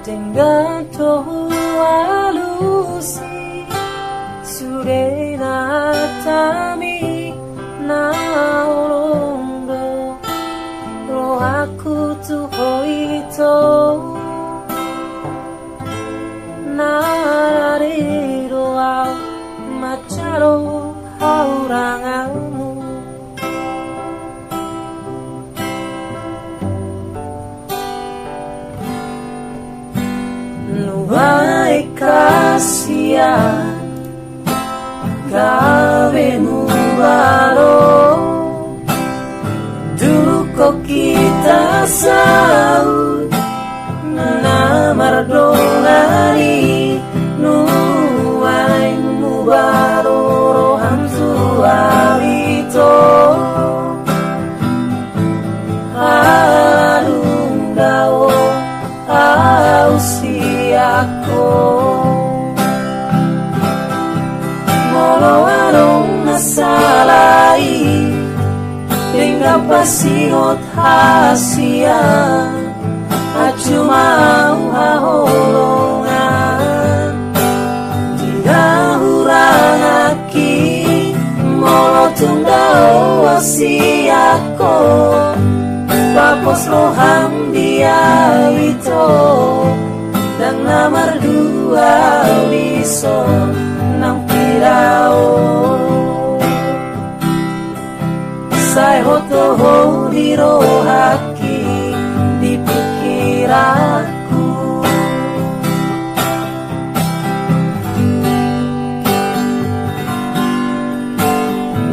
Dengan tohu alusi Sude na tami na olondo Ro aku tu hoito Na riro au macharo haurangamu Nuai kasihan gawe mubaro Duko kita saut Namar dongani Nuai mubaro Roham suawito Halung dawo Ausiako Molo arong nasalai Hingga pasingot hasia Acumau haholongan Dihahurang aki Molo tundau wasiako Papos roham dia wito Dan namar dua wiso Nang pirao Sai hoto ho di rohaki Di pikiranku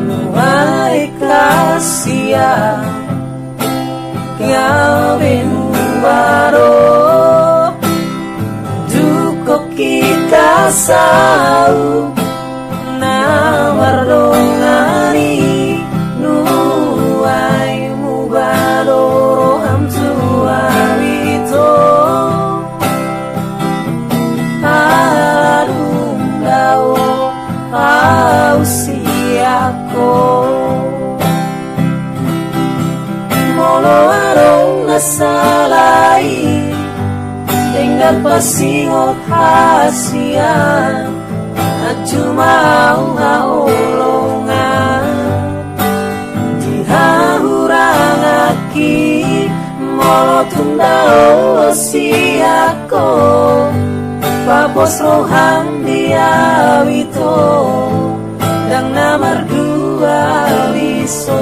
Nuai kasihan Gawe nuwaro Duko kita sau Nawar dongani Nuai mubaro Roham tuawito Adung dao Ausiako Molo arong nasalai Tinggal pasingot hasian At cumau haolongan Dihahurang aki Molo tundao siako Papos roham dia wito Dang namar dua liso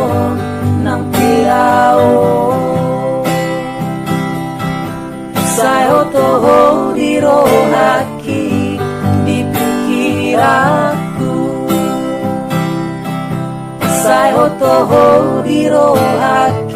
Nang pirao Sayo toho di rohaki Di pikiranku Sayo toho di rohaki